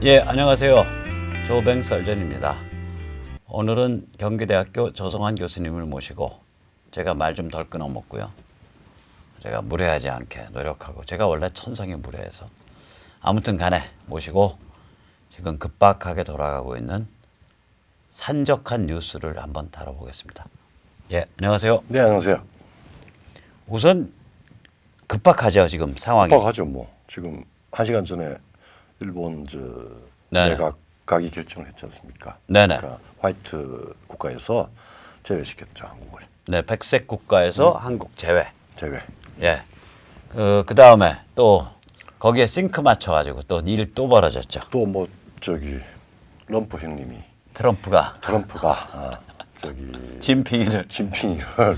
예, 안녕하세요. 조뱅 설전입니다. 오늘은 경기대학교 조성환 교수님을 모시고 제가 말 좀 덜 끊어먹고요. 제가 무례하지 않게 노력하고, 제가 원래 천성이 무례해서 아무튼 간에 모시고 지금 급박하게 돌아가고 있는 산적한 뉴스를 한번 다뤄보겠습니다. 예, 안녕하세요. 네, 안녕하세요. 우선 급박하죠, 지금 상황이. 급박하죠, 뭐. 지금 1시간 전에 일본 네네. 내각이 결정을 했지 않습니까? 네네. 그러니까 화이트 국가에서 제외시켰죠, 한국을. 네, 백색 국가에서 한국 제외. 제외. 예. 그 다음에 또 거기에 싱크 맞춰가지고 또 일 또 벌어졌죠. 또 뭐 럼프 형님이 트럼프가 진핑이를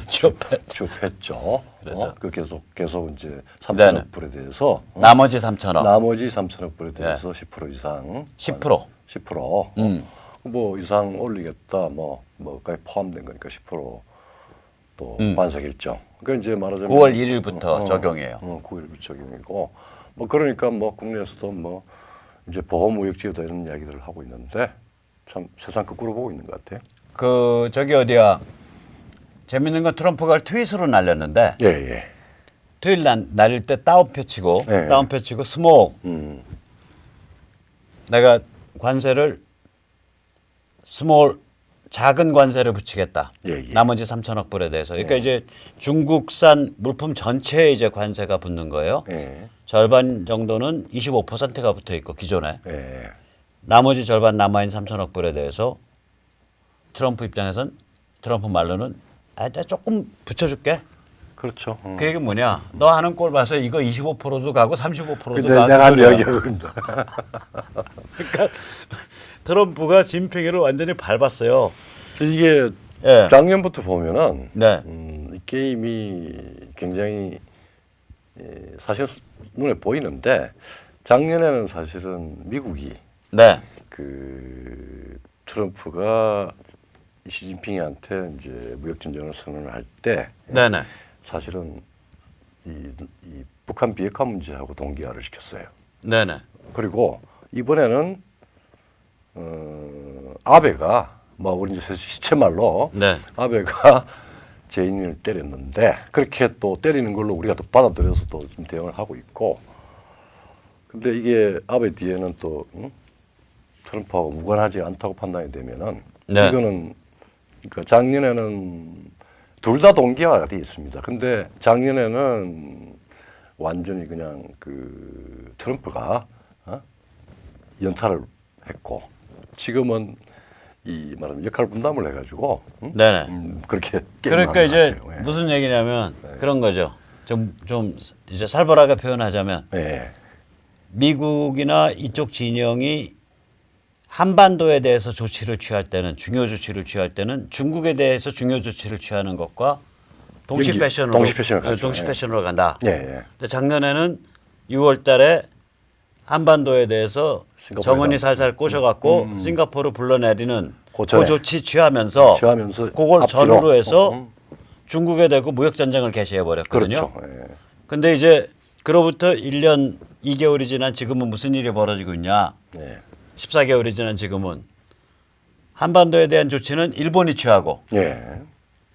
취업했죠. 그래서 그 계속 이제 3천억 네네. 불에 대해서 나머지 3천억. 나머지 3천억 불에 대해서 10% 이상 10%. 10% 뭐 이상 올리겠다 뭐까지 포함된 거니까 10%또 관세 결정. 그러니까 이제 말하자면 9월 1일부터 적용이에요. 9일부터 적용이고 뭐 그러니까 뭐 국내에서도 뭐 이제 보호무역지다 이런 이야기들을 하고 있는데 참 세상 거꾸로 보고 있는 것 같아요. 그 저기 어디야, 재밌는 건 트럼프가 트윗으로 날렸는데 예. 트윗 날릴 때 다운표 치고 예. 다운표 치고 스모ክ 내가 관세를 스몰 작은 관세를 붙이겠다. 예. 나머지 3천억 불에 대해서. 그러니까 이제 중국산 물품 전체에 이제 관세가 붙는 거예요. 예. 절반 정도는 25%가 붙어 있고 기존에. 예. 나머지 절반 남아있는 3천억 불에 대해서 트럼프 입장에선, 트럼프 말로는 나 조금 붙여줄게. 그렇죠. 그 얘기는 뭐냐? 너 하는 꼴 봐서 이거 25%도 가고 35%도 근데 가고. 내가 한 이야기하고 있는데. 그러니까 트럼프가 진핑이를 완전히 밟았어요. 이게 예. 작년부터 보면은 네. 이 게임이 굉장히 사실 눈에 보이는데 작년에는 사실은 미국이 네. 그 트럼프가 시진핑한테 이제 무역 전쟁을 선언을 할 때 네네. 사실은 이 북한 비핵화 문제하고 동기화를 시켰어요. 네네. 그리고 이번에는 아베가 뭐 우리 이제 시체말로 네. 아베가 재인을 때렸는데 그렇게 또 때리는 걸로 우리가 또 받아들여서 또 좀 대응을 하고 있고. 근데 이게 아베 뒤에는 또 트럼프하고 무관하지 않다고 판단이 되면은 네. 이거는 그러니까 작년에는 둘 다 동기화가 돼 있습니다. 근데 작년에는 완전히 그냥 그 트럼프가 연타를 했고 지금은 이 말하면 역할 분담을 해가지고 네네. 그렇게 그러니까 이제 것 같아요. 예. 무슨 얘기냐면 그런 거죠. 좀 이제 살벌하게 표현하자면 예. 미국이나 이쪽 진영이 한반도에 대해서 조치를 취할 때는, 중요 조치를 취할 때는 중국에 대해서 중요 조치를 취하는 것과 동시 패션으로 동시 패션으로 간다. 예. 근데 작년에는 6월 달에 한반도에 대해서 정원이 살살 꼬셔갖고 싱가포르 불러내리는 그 조치 취하면서 그걸 전후로 해서 중국에 대고 무역 전쟁을 개시해 버렸거든요. 그렇죠. 예. 근데 이제 그로부터 1년 2개월이 지난 지금은 무슨 일이 벌어지고 있냐? 예. 14개월이 지난 지금은 한반도에 대한 조치는 일본이 취하고 예.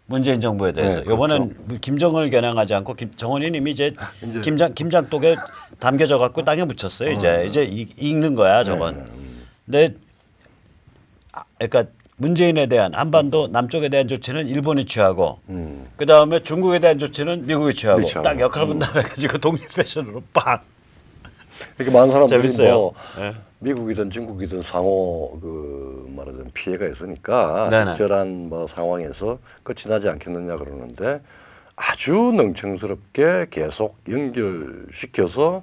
문재인 정부에 대해서. 그렇죠. 이번엔 김정을 겨냥하지 않고 정원이 이미 이제 김장독에 담겨져 갖고 땅에 묻혔어요. 이제 익는 거야 저건. 근데 그러니까 문재인에 대한 한반도 남쪽에 대한 조치는 일본이 취하고 그 다음에 중국에 대한 조치는 미국이 취하고 딱 역할 분담해가지고 독립 패션으로 빡. 이렇게 많은 사람들이 재밌어요. 뭐 네. 미국이든 중국이든 상호 그 말하자면 피해가 있으니까 네네. 적절한 뭐 상황에서 끝이 나지 않겠느냐 그러는데 아주 능청스럽게 계속 연결시켜서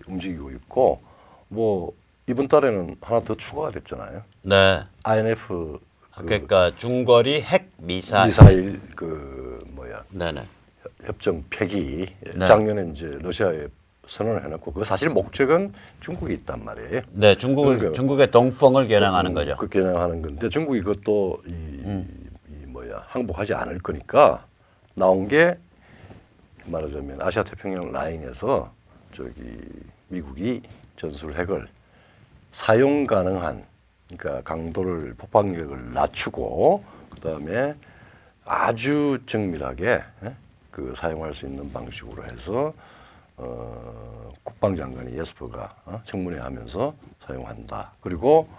움직이고 있고 뭐 이번 달에는 하나 더 추가가 됐잖아요. 네. INF 그러니까 중거리 핵 미사일. 네네. 협정 폐기. 네. 작년에 이제 러시아에 선언을 해놓고 그 사실 목적은 중국이 있단 말이에요. 네, 중국의 동펑을 겨냥하는 거죠. 그 겨냥하는 건데 중국이 그것도 항복하지 않을 거니까 나온 게 말하자면 아시아 태평양 라인에서 미국이 전술핵을 사용 가능한 그러니까 강도를 폭발력을 낮추고 그다음에 아주 정밀하게 그 사용할 수 있는 방식으로 해서 국방장관이 예스퍼가 청문회하면서 사용한다. 그리고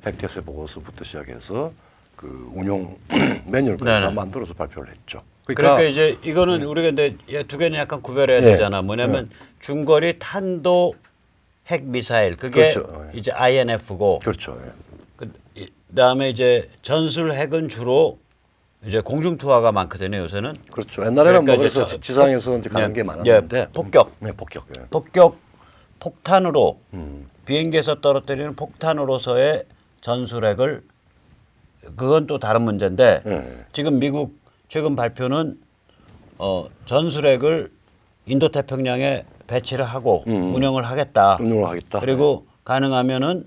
핵태세 보고서부터 시작해서 그 운용 매뉴얼까지 다 만들어서 발표를 했죠. 그러니까 이제 이거는 우리가 근데 두 개는 약간 구별해야 되잖아. 뭐냐면 중거리 탄도 핵 미사일 그게 그렇죠. 이제 INF고 그렇죠. 그다음에 이제 전술 핵은 주로 이제 공중 투하가 많거든요. 요새는. 그렇죠. 옛날에는 그러니까 뭐 이제 그래서 지상에서 이제 가는 게 많았는데 폭격. 네, 폭격. 폭격 폭탄으로 비행기에서 떨어뜨리는 폭탄으로서의 전술핵을 그건 또 다른 문제인데 지금 미국 최근 발표는 전술핵을 인도 태평양에 배치를 하고 운영을 하겠다. 운영을 하겠다. 그리고 가능하면은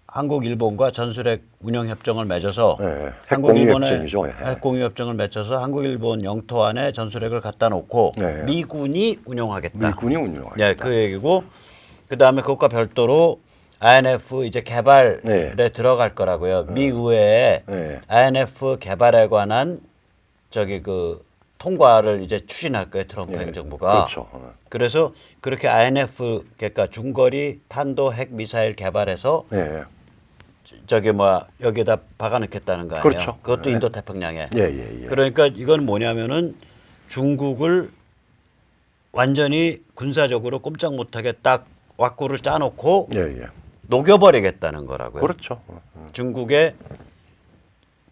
한국 일본과 전술핵 운영 협정을 맺어서 한국 일본의 핵공유 협정을 맺어서 한국 일본 영토 안에 전술핵을 갖다 놓고 미군이 운영하겠다. 미군이 운영하겠다. 네, 그 얘기고 그다음에 그것과 별도로 INF 이제 개발에 들어갈 거라고요. 미 의회에 INF 개발에 관한 저기 그 통과를 이제 추진할 거예요. 트럼프 행정부가. 그렇죠. 그래서 그렇게 INF 그러니까 중거리 탄도 핵 미사일 개발해서 저기 뭐 여기에다 박아넣겠다는 거 아니에요. 그렇죠. 그것도 인도 태평양에. 예. 그러니까 이건 뭐냐면은 중국을 완전히 군사적으로 꼼짝 못하게 딱 왁구를 짜놓고 녹여버리겠다는 거라고요. 그렇죠. 중국의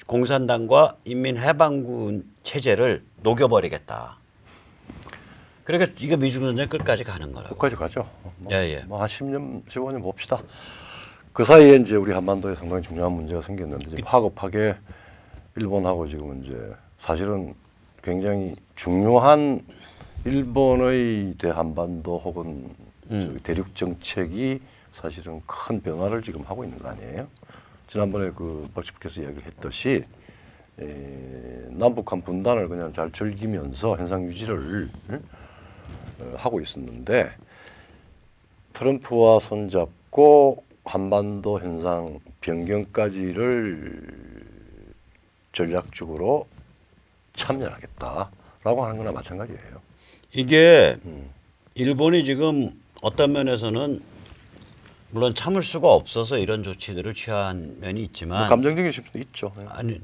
공산당과 인민해방군 체제를 녹여버리겠다. 그러니까 이거 미중 전쟁 끝까지 가는 거라고. 끝까지 가죠. 뭐 한 10년, 15년 봅시다. 그 사이에 이제 우리 한반도에 상당히 중요한 문제가 생겼는데 지금 화급하게 일본하고 지금 이제 사실은 굉장히 중요한 일본의 대한반도 혹은 대륙 정책이 사실은 큰 변화를 지금 하고 있는 거 아니에요? 지난번에 그 박씨께서 이야기를 했듯이 남북한 분단을 그냥 잘 즐기면서 현상 유지를 하고 있었는데 트럼프와 손잡고 한반도 현상 변경까지를 전략적으로 참여하겠다라고 하는 거나 마찬가지예요. 이게 일본이 지금 어떤 면에서는 물론 참을 수가 없어서 이런 조치들을 취한 면이 있지만 감정적인 심수도 있죠. 아니,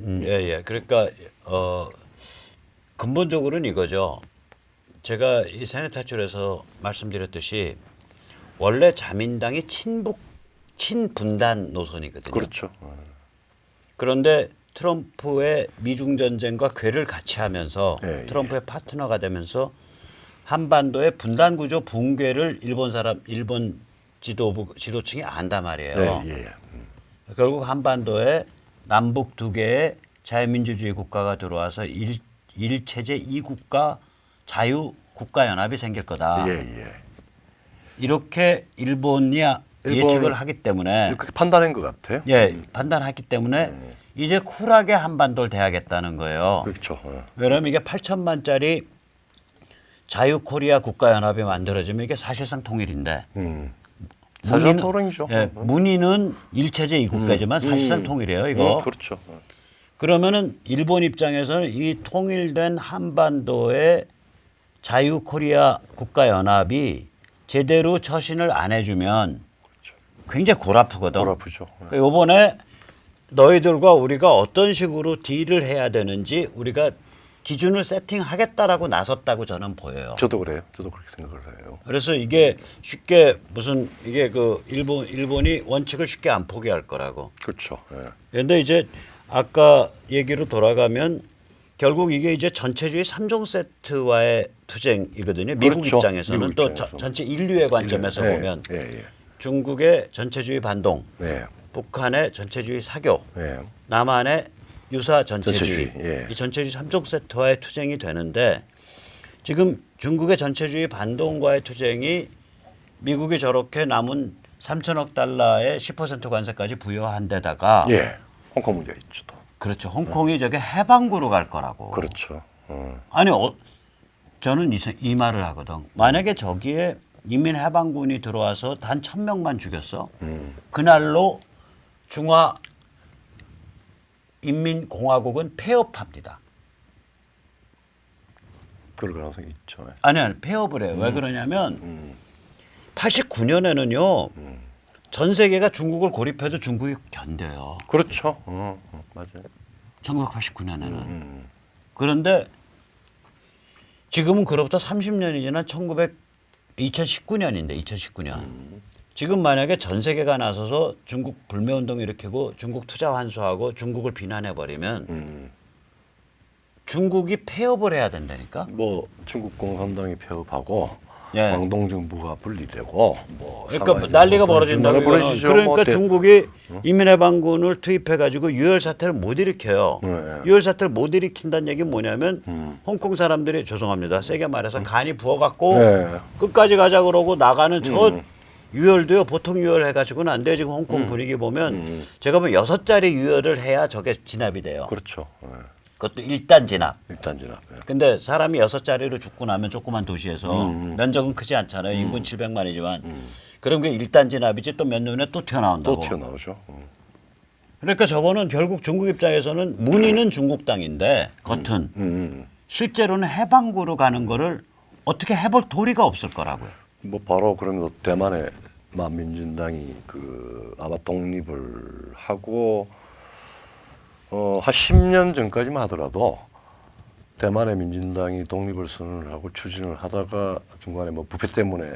그러니까 근본적으로는 이거죠. 제가 이 세네 탈출에서 말씀드렸듯이 원래 자민당이 친분단 노선이거든요. 그렇죠. 그런데 트럼프의 미중 전쟁과 궤를 같이 하면서 트럼프의 파트너가 되면서 한반도의 분단 구조 붕괴를 일본 지도층이 안단 말이에요. 결국 한반도에 남북 두 개의 자유민주주의 국가가 들어와서 일체제 이국가 자유국가연합이 생길 거다. 이렇게 일본이 예측을 하기 때문에 그렇게 판단한 것 같아요. 판단했기 때문에 이제 쿨하게 한반도를 대하겠다는 거예요. 그렇죠. 왜냐하면 이게 8천만짜리 자유코리아 국가연합이 만들어지면 이게 사실상 통일인데 사실상 통일이죠. 문의는 일체제 이국가지만 사실상 통일이에요. 이거. 그렇죠. 그러면은 일본 입장에서는 이 통일된 한반도의 자유코리아 국가연합이 제대로 처신을 안 해주면 굉장히 골아프거든. 골아프죠. 그러니까 이번에 너희들과 우리가 어떤 식으로 딜을 해야 되는지 우리가 기준을 세팅하겠다라고 나섰다고 저는 보여요. 저도 그래요. 저도 그렇게 생각을 해요. 그래서 이게 쉽게 무슨 이게 그 일본이 원칙을 쉽게 안 포기할 거라고. 그렇죠. 그런데 이제 아까 얘기로 돌아가면 결국 이게 이제 전체주의 3종 세트와의 투쟁이거든요. 미국 그렇죠. 입장에서는 미국 또 입장에서. 전체 인류의 관점에서 보면 중국의 전체주의 반동, 북한의 전체주의 사교, 남한의 유사 전체주의. 이 전체주의 3종 세트와의 투쟁이 되는데 지금 중국의 전체주의 반동과의 투쟁이 미국이 저렇게 남은 3천억 달러의 10% 관세까지 부여한 데다가 홍콩 문제가 있죠. 또. 그렇죠. 홍콩이 저게 해방구로 갈 거라고. 그렇죠. 아니 저는 이 말을 하거든. 만약에 저기에 인민 해방군이 들어와서 단 1,000명만 죽였어. 그날로 중화 인민공화국은 폐업합니다. 그럴 가능성이 있죠. 아니 폐업을 해요. 왜 그러냐면 89년에는요 전 세계가 중국을 고립해도 중국이 견뎌요. 그렇죠. 맞아요. 1989년에는. 그런데 지금은 그로부터 30년이 지난 2019년인데 2019년. 지금 만약에 전 세계가 나서서 중국 불매운동 일으키고 중국 투자 환수하고 중국을 비난해 버리면 중국이 폐업을 해야 된다니까. 뭐 중국 공산당이 폐업하고 예. 광동 정부가 분리되고 뭐 그러니까 난리가 벌어진다고. 벌어지죠. 그러니까 뭐 중국이 인민해방군을 투입해 가지고 유혈 사태를 못 일으켜요. 네. 유혈 사태를 못 일으킨다는 얘기는 뭐냐면 홍콩 사람들이 죄송합니다. 세게 말해서 간이 부어 갖고 네. 끝까지 가자 그러고 나가는 저 유혈도요. 보통 유혈 해 가지고는 안 돼요. 지금 홍콩 분위기 보면 제가 보면 6자리 유혈을 해야 저게 진압이 돼요. 그렇죠. 그것도 일단 진압. 일단 진압. 근데 사람이 6자리로 죽고 나면 조그만 도시에서 면적은 크지 않잖아요. 인구 700만이지만. 그럼 그게 일단 진압이지 또 몇 년에 또 튀어나온다고. 또 튀어나오죠. 그러니까 저거는 결국 중국 입장에서는 문의는 중국 땅인데 겉은 실제로는 해방구로 가는 거를 어떻게 해볼 도리가 없을 거라고요. 뭐 바로 그러면서 대만의 만민진당이 그 아마 독립을 하고 한 10년 전까지만 하더라도 대만의 민진당이 독립을 선언을 하고 추진을 하다가 중간에 뭐 부패 때문에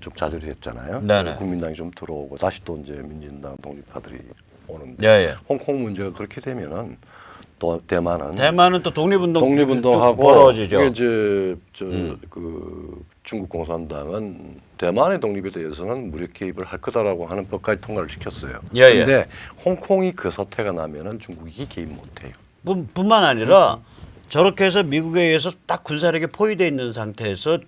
좀 좌절이 했잖아요. 네네. 국민당이 좀 들어오고 다시 또 이제 민진당 독립파들이 오는데 예. 홍콩 문제가 그렇게 되면은 또 대만은 또 독립운동하고 독립운동하고 벌어지죠. 이게 이제 그 중국 공산당은 대만의 독립에 대해서는 무력 개입을 할 거다라고 하는 법까지 통과를 시켰어요. 예, 그런데 홍콩이 그 사태가 나면은 중국이 개입 못해요. 뿐만 아니라 저렇게 해서 미국에 의해서 딱 군사력이 포위되어 있는 상태에서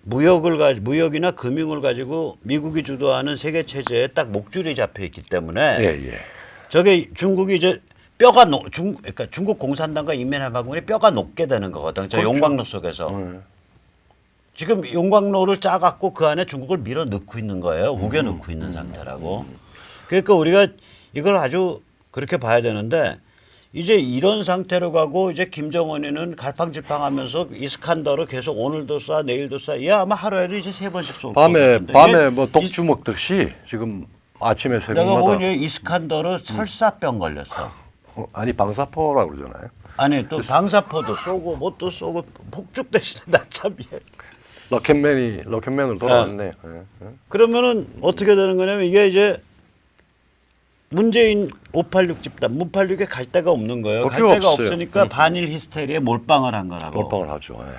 무역이나 금융을 가지고 미국이 주도하는 세계 체제에 딱 목줄이 잡혀 있기 때문에 예. 저게 중국이 이제 그러니까 중국 공산당과 인민해방군이 뼈가 녹게 되는 거거든. 저 그렇죠. 용광로 속에서. 지금 용광로를 짜갖고 그 안에 중국을 밀어 넣고 있는 거예요. 우겨 넣고 있는 상태라고. 그러니까 우리가 이걸 아주 그렇게 봐야 되는데 이제 이런 상태로 가고 이제 김정은이는 갈팡질팡하면서 이스칸더를 계속 오늘도 쏴 내일도 쏴. 얘 아마 하루에도 이제 3번씩 쏠 거거든요. 밤에 뭐 독주 먹듯이 지금 아침에 내가 새벽마다 보기엔 얘 이스칸더를 설사병 걸렸어. 아니 방사포라고 그러잖아요. 아니 또 방사포도 쏘고 뭣도 쏘고 폭죽 대신에 나참 얘. 로켓맨으로 돌아왔네. 예. 그러면은 어떻게 되는 거냐면 이게 이제 문재인 586 집단, 586에 갈 데가 없는 거예요. 갈 필요 데가 없어요. 없으니까 반일 히스테리에 몰빵을 한 거라고. 몰빵을 하죠. 예.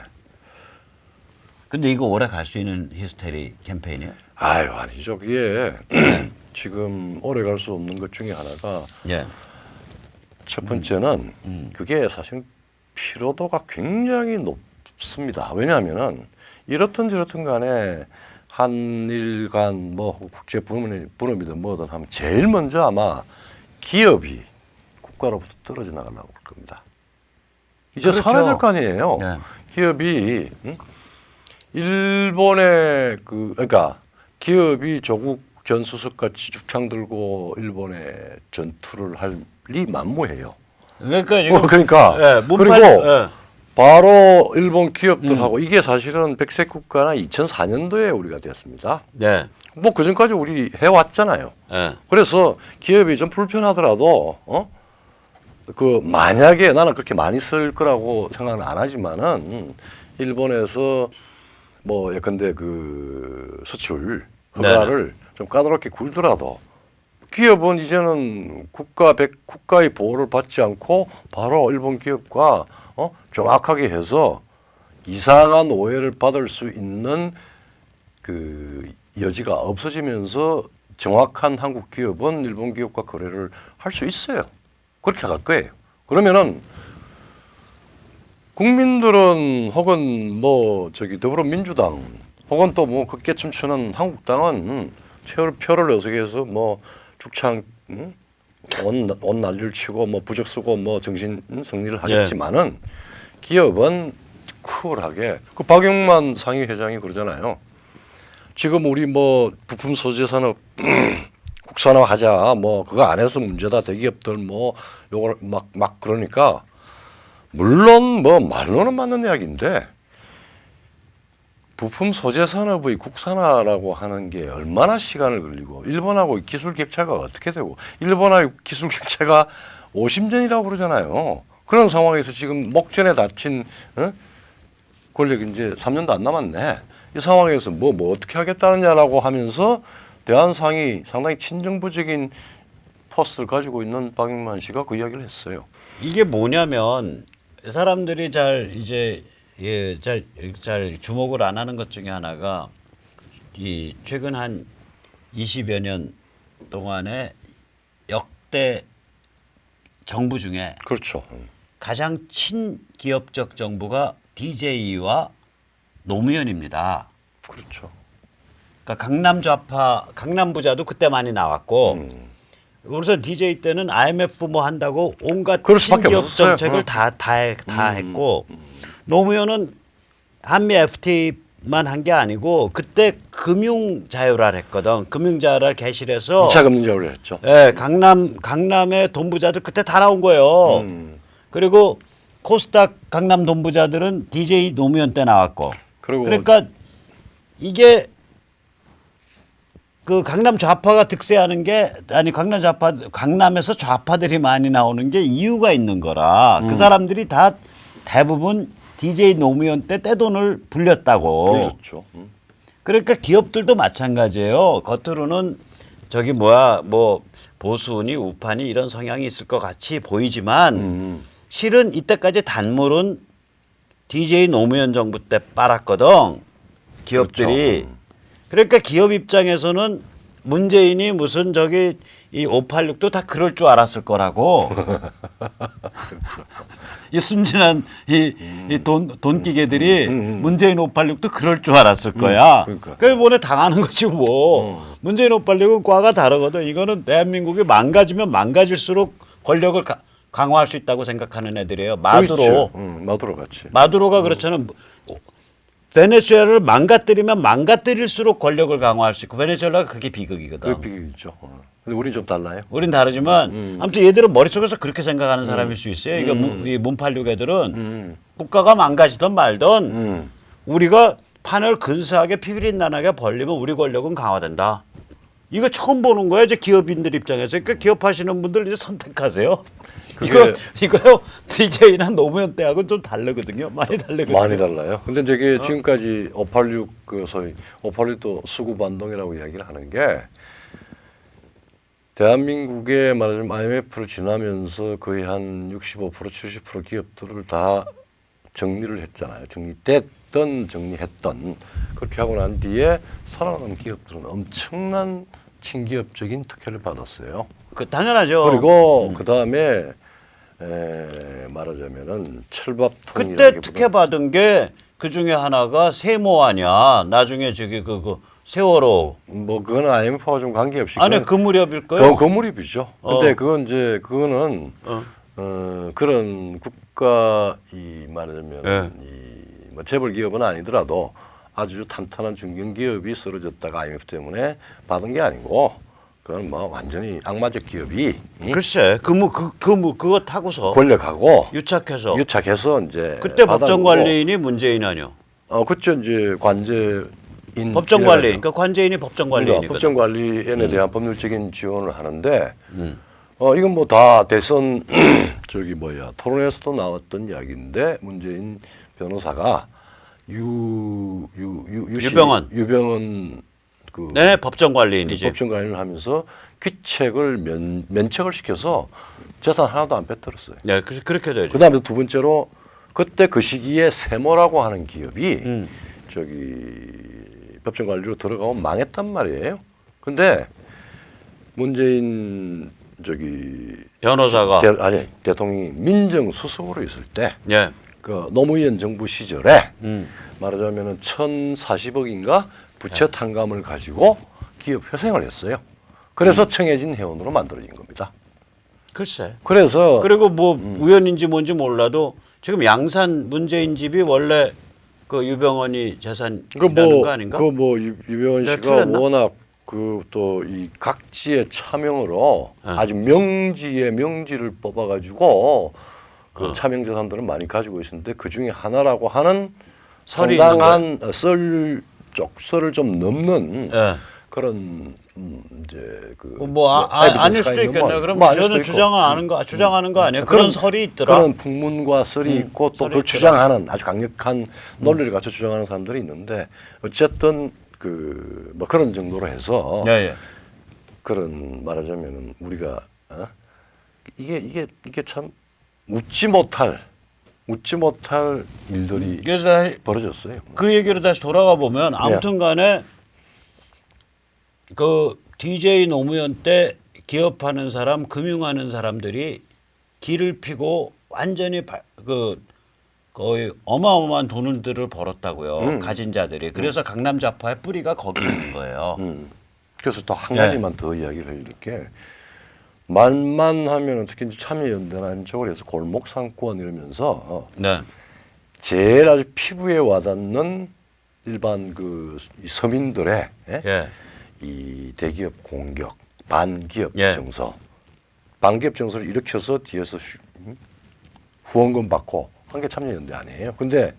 근데 이거 오래 갈 수 있는 히스테리 캠페인이에요? 아유 아니죠. 그게 지금 오래 갈 수 없는 것 중에 하나가 예. 첫 번째는 그게 사실 피로도가 굉장히 높습니다. 왜냐하면은 이렇든 저렇든 간에 한일 간 뭐 국제 분업이든 뭐든 하면 제일 먼저 아마 기업이 국가로부터 떨어져 나가려고 할 겁니다. 이제 그렇죠. 살아야 될 거 아니에요. 네. 기업이 일본의 그러니까 기업이 조국 전수석 같이 죽창 들고 일본에 전투를 할 리 만무해요. 그러니까 지금 그러니까 예, 그리고 예. 바로 일본 기업들하고 이게 사실은 백색 국가나 2004년도에 우리가 됐습니다. 네. 뭐 그 전까지 우리 해왔잖아요. 예. 그래서 기업이 좀 불편하더라도 그 만약에 나는 그렇게 많이 쓸 거라고 생각은 안 하지만은 일본에서 뭐 예컨대 그 수출 허가를 좀 까다롭게 굴더라도 기업은 이제는 국가의 보호를 받지 않고 바로 일본 기업과 정확하게 해서 이상한 오해를 받을 수 있는 그 여지가 없어지면서 정확한 한국 기업은 일본 기업과 거래를 할 수 있어요. 그렇게 갈 거예요. 그러면은 국민들은 혹은 뭐 저기 더불어민주당 혹은 또 뭐 극계 춤추는 한국당은 표를 어색해서 뭐 죽창 온 난리를 치고 뭐 부적 쓰고 뭐 정신 승리를 하겠지만은 기업은 쿨하게 그 박용만 상위 회장이 그러잖아요. 지금 우리 뭐 부품 소재 산업 국산화하자 뭐 그거 안 해서 문제다 대기업들 뭐 요걸 막 그러니까 물론 뭐 말로는 맞는 이야기인데 부품 소재 산업의 국산화라고 하는 게 얼마나 시간을 걸리고 일본하고 기술 격차가 어떻게 되고 일본하고 기술 격차가 50년이라고 그러잖아요. 그런 상황에서 지금 목전에 다친 권력 이제 3년도 안 남았네. 이 상황에서 뭐 어떻게 하겠다느냐라고 하면서 대한상이 상당히 친정부적인 포스를 가지고 있는 박용만 씨가 그 이야기를 했어요. 이게 뭐냐면 사람들이 잘 이제 잘 주목을 안 하는 것 중에 하나가 이 최근 한 20여 년 동안의 역대 정부 중에 그렇죠. 가장 친기업적 정부가 DJ와 노무현입니다. 그렇죠. 그러니까 강남 좌파, 강남 부자도 그때 많이 나왔고, 그래서 DJ 때는 IMF 뭐 한다고 온갖 그럴 수밖에 친기업 없었어요. 정책을 다 했고, 노무현은 한미 FTA만 한 게 아니고 그때 금융 자유화를 했거든. 금융 자유화를 개실해서 2차 금융자유를 했죠. 예, 강남의 돈 부자들 그때 다 나온 거예요. 그리고 코스닥 강남 돈 부자들은 DJ 노무현 때 나왔고. 그리고 그러니까 이게 그 강남 좌파가 득세하는 게 아니 강남에서 좌파들이 많이 나오는 게 이유가 있는 거라. 그 사람들이 다 대부분 DJ 노무현 때 떼돈을 불렸다고. 그렇죠. 그러니까 기업들도 마찬가지예요. 겉으로는 저기 뭐 보수니 우파니 이런 성향이 있을 것 같이 보이지만 실은 이때까지 단물은 DJ 노무현 정부 때 빨았거든. 기업들이. 그렇죠. 그러니까 기업 입장에서는 문재인이 무슨 저기 이 586도 다 그럴 줄 알았을 거라고. 이 순진한 이 돈 끼개들이 문재인 586도 그럴 줄 알았을 거야. 그러니까. 그 이번에 당하는 거지 뭐. 문재인 586은 과가 다르거든. 이거는 대한민국이 망가지면 망가질수록 권력을 강화할 수 있다고 생각하는 애들이에요. 마두로. 마두로 같이. 마두로가 그렇잖아. 베네수엘라를 망가뜨리면 망가뜨릴수록 권력을 강화할 수 있고 베네수엘라가 그게 비극이거든. 그게 비극이죠. 근데 우린 좀 달라요. 우린 다르지만 아무튼 얘들은 머릿속에서 그렇게 생각하는 사람일 수 있어요. 이게 이 문팔육 애들은 국가가 망가지든 말든 우리가 판을 근사하게 피비린나하게 벌리면 우리 권력은 강화된다. 이거 처음 보는 거예요. 이제 기업인들 입장에서. 그러니까 기업하시는 분들 이제 선택하세요. 이거요. DJ나 노무현 때하고는 좀 다르거든요. 많이 다르거든요. 많이 달라요. 근데 저게 지금까지 586 그 소위 586도 수구 반동이라고 이야기를 하는 게 대한민국에 말하자면 IMF를 지나면서 거의 한 65% 70% 기업들을 다 정리를 했잖아요. 정리했던 그렇게 하고 난 뒤에 살아남은 기업들은 엄청난 친기업적인 특혜를 받았어요. 그 당연하죠. 그리고 그 다음에 말하자면은 철밥통이라기보다 그때 특혜 받은 게 그 중에 하나가 세모 아니야. 나중에 저기 그 세월호. 뭐 그건 IMF와 좀 관계없이 아니 그 무렵일 거예요. 그 무렵이죠. 근데 그거는 그런 국가 이 말하자면 뭐 재벌 기업은 아니더라도 아주 탄탄한 중견 기업이 쓰러졌다가 IMF 때문에 받은 게 아니고 그건 뭐 완전히 악마적 기업이 글쎄 그거 타고서 권력하고 유착해서 이제 그때 법정관리인이 문재인 아니요. 그렇죠. 이제 관제인 법정관리. 그러니까 관제인이 법정관리인이거든. 법정관리인에 대한 법률적인 지원을 하는데 이건 뭐 다 대선 저기 토론에서도 나왔던 이야기인데 문재인 변호사가 유병헌 네, 법정관리인이지. 법정관리를 하면서 귀책을 면책을 시켜서 재산 하나도 안 빼뜨렸어요. 네, 그렇게 되죠. 그다음에 두 번째로 그때 그 시기에 세모라고 하는 기업이 저기 법정관리로 들어가고 망했단 말이에요. 근데 문재인 저기 변호사가 대통령이 민정수석으로 있을 때 예. 그 노무현 정부 시절에 말하자면은 1,040억인가 부채 탕감을 가지고 기업 회생을 했어요. 그래서 청해진 회원으로 만들어진 겁니다. 글쎄. 그래서 그리고 뭐 우연인지 뭔지 몰라도 지금 양산 문재인 집이 원래 그 유병원이 재산이라는 거 아닌가? 그뭐 유병원 내가 씨가 틀렸나? 워낙 그 또 이 각지의 차명으로 아주 명지의 명지를 뽑아가지고 그 차명 재산들은 많이 가지고 있었는데 그 중에 하나라고 하는 설이 상당한 썰을 좀 넘는 예. 그런 이제 그 뭐 아닐 수도 있겠네. 그럼 저는 주장하는 거 아니에요? 그런 설이 있더라. 그런 풍문과 설이 있고 또 설이 그걸 있더라. 주장하는 아주 강력한 논리를 갖춰 주장하는 사람들이 있는데 어쨌든 그 뭐 그런 정도로 해서 예, 예. 그런 말하자면은 우리가 이게 참 웃지 못할 일들이 그래서 다시 벌어졌어요. 그 얘기로 다시 돌아가 보면 아무튼간에 그 DJ 노무현 때 기업하는 사람, 금융하는 사람들이 길을 피고 완전히 거의 어마어마한 돈들을 벌었다고요. 가진 자들이. 그래서 강남 좌파의 뿌리가 거기 있는 거예요. 그래서 또 한 가지만 더 이야기를 해줄게. 말만 하면은 특히 이제 참여연대나 이런 쪽으로 해서 골목 상권 이러면서 네. 제일 아주 피부에 와닿는 일반 이 서민들의 예. 이 대기업 공격, 반기업 예. 정서, 반기업 정서를 일으켜서 뒤에서 후원금 받고 한 게 참여연대 아니에요. 근데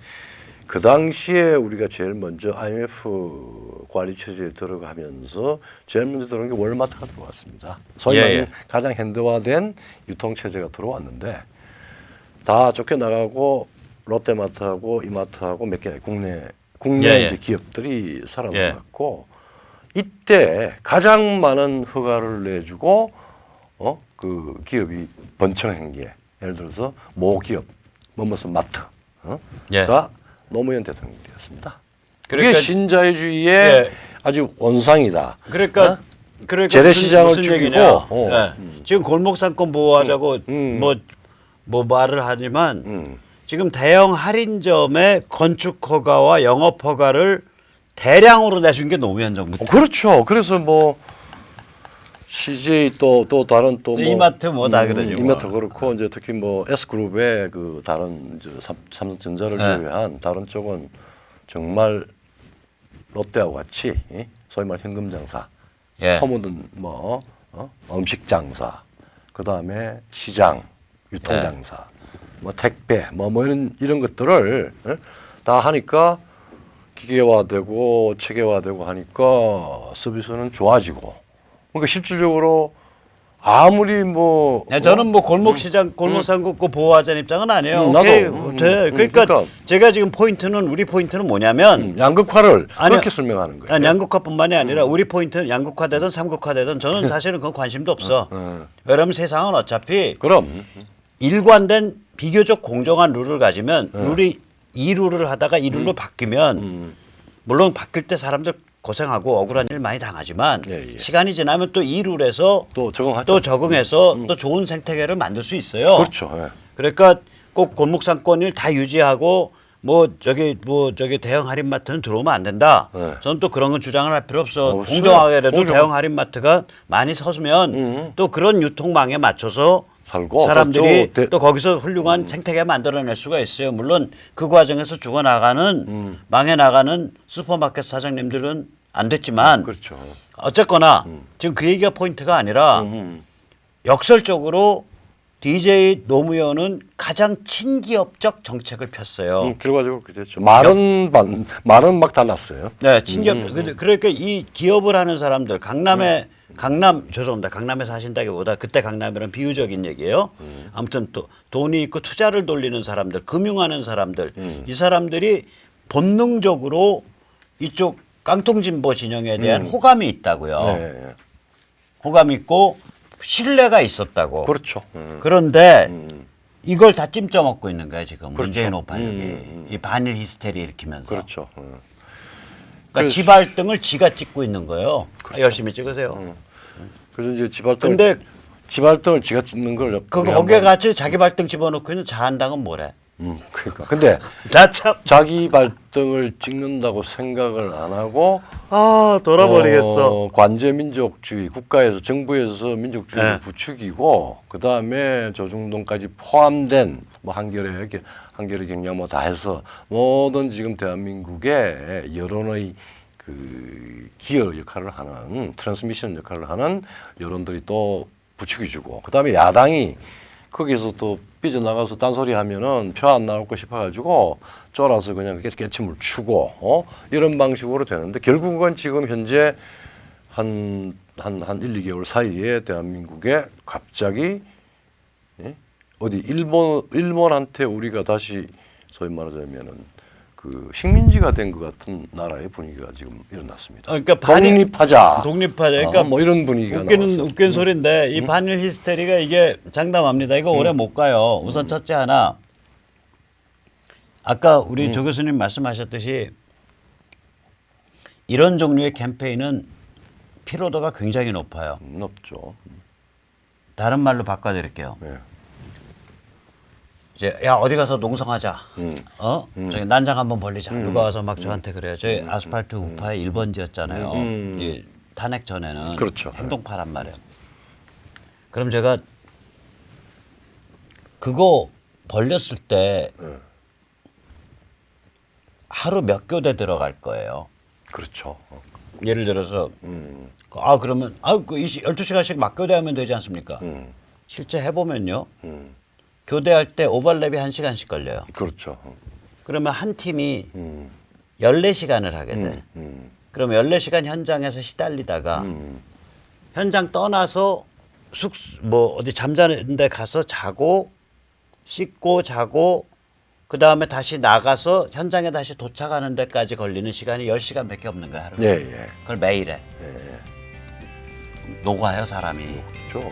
그 당시에 우리가 제일 먼저 IMF 관리 체제에 들어가면서 제일 먼저 들어간 게 월마트가 들어왔습니다. 소위 말하는 가장 현대화된 유통 체제가 들어왔는데 다 쫓겨나가고 롯데마트하고 이마트하고 몇 개 국내 이제 기업들이 살아남았고 이때 가장 많은 허가를 내주고 그 기업이 번창한 게 예를 들어서 모기업 무슨 마트가 노무현 대통령이 되었습니다. 그게 신자유주의의 아주 원상이다. 그러니까 재래시장을 무슨 죽이고 얘기냐. 지금 골목상권 보호하자고 뭐 말을 하지만 지금 대형 할인점의 건축 허가와 영업 허가를 대량으로 내준 게 노무현 정부 때. 그렇죠. 그래서 뭐 CJ 또 다른 또 이마트 다 그러죠. 이마트 그렇고 이제 특히 뭐 S그룹의 그 다른 삼성전자를 제외한 다른 쪽은 정말 롯데하고 같이 소위 말 현금 장사, 소모든 뭐 음식 장사, 그 다음에 시장, 유통 장사, 뭐 택배, 뭐 이런 것들을 다 하니까 기계화되고 체계화되고 하니까 서비스는 좋아지고. 그러니까 실질적으로 아무리 뭐 저는 뭐 골목시장, 골목상권 보호하자는 입장은 아니에요. 오케이, 돼. 그러니까 제가 지금 우리 포인트는 뭐냐면 양극화를 그렇게 설명하는 거예요. 아니, 양극화뿐만이 아니라 우리 포인트는 양극화되든 삼극화되든 저는 사실은 그건 관심도 없어. 왜냐하면 세상은 어차피 그럼 일관된 비교적 공정한 룰을 가지면 룰이 이 룰을 하다가 이 룰로 바뀌면 물론 바뀔 때 사람들 고생하고 억울한 일 많이 당하지만 시간이 지나면 또 이 룰에서 또 적응해서 또 좋은 생태계를 만들 수 있어요. 그렇죠. 그러니까 꼭 골목상권을 다 유지하고 저기 대형 할인마트는 들어오면 안 된다. 저는 또 그런 건 주장을 할 필요 없어. 공정하게라도 대형 할인마트가 많이 서면 또 그런 유통망에 맞춰서 살고 사람들이 또 거기서 훌륭한 생태계 만들어낼 수가 있어요. 물론 그 과정에서 죽어나가는 망해 나가는 슈퍼마켓 사장님들은 안 됐지만 그렇죠. 어쨌거나 지금 그 얘기가 포인트가 아니라 역설적으로 DJ 노무현은 가장 친기업적 정책을 pis어요. 결과적으로 그렇게 됐죠. 말은 막 달랐어요. 네, 친기업. 그러니까 이 기업을 하는 사람들 죄송합니다. 강남에 사신다기보다 그때 강남이란 비유적인 얘기예요. 아무튼 또 돈이 있고 투자를 돌리는 사람들, 금융하는 사람들, 이 사람들이 본능적으로 이쪽 깡통진보 진영에 대한 호감이 있다고요. 호감이 있고 신뢰가 있었다고. 그렇죠. 그런데 이걸 다 찜쪄먹고 있는 거예요 지금 그렇죠. 문재인 오판력이 이 반일 히스테리 일으키면서. 그렇죠. 그러니까 지발등을 지가 찍고 있는 거예요. 그렇죠. 열심히 찍으세요. 그래서 이제 지발등을 지가 찍는 걸 거기에 같이 자기 발등 집어넣고 있는 자한당은 뭐래? 그러니까. 근데 나 참. 자기 발등을 찍는다고 생각을 안 하고 아 돌아버리겠어. 관제 민족주의 국가에서 정부에서 민족주의를 네. 부추기고 그 다음에 조중동까지 포함된 뭐 한겨레 경향 뭐 다 해서 모든 지금 대한민국의 여론의 그 기여 역할을 하는 트랜스미션 역할을 하는 여론들이 또 부추기주고 그 다음에 야당이 거기서 또 삐져나가서 딴소리 하면은 표 안 나올 거 싶어가지고 쫄아서 그냥 깨침을 추고 이런 방식으로 되는데 결국은 지금 현재 한 1, 2개월 사이에 대한민국에 갑자기 어디 일본한테 우리가 다시 소위 말하자면은 그 식민지가 된 것 같은 나라의 분위기가 지금 일어났습니다. 그러니까 독립하자. 그러니까 뭐 이런 분위기가 웃긴 소리인데 이 반일 히스테리가 이게 장담합니다. 이거 오래 못 가요. 우선 첫째 하나 아까 우리 조 교수님 말씀하셨듯이 이런 종류의 캠페인은 피로도가 굉장히 높아요. 높죠. 다른 말로 바꿔드릴게요. 네. 이제 야 어디 가서 농성하자. 저기 난장 한번 벌리자. 누가 와서 막 저한테 그래요. 저희 아스팔트 우파의 1번지였잖아요. 이 탄핵 전에는 그렇죠. 행동파란 말이에요. 그럼 제가 그거 벌렸을 때 하루 몇 교대 들어갈 거예요. 그렇죠. 예를 들어서 그러면 그 12시간씩 막 교대하면 되지 않습니까? 실제 해보면요. 교대할 때 오버랩이 1시간씩 걸려요. 그렇죠. 그러면 한 팀이 14시간을 하게 돼. 그러면 14시간 현장에서 시달리다가 현장 떠나서 뭐 어디 잠자는 데 가서 자고 씻고 자고 그다음에 다시 나가서 현장에 다시 도착하는 데까지 걸리는 시간이 10시간밖에 없는 거야. 하루에. 예. 그걸 매일 해. 녹아요, 사람이. 그렇죠.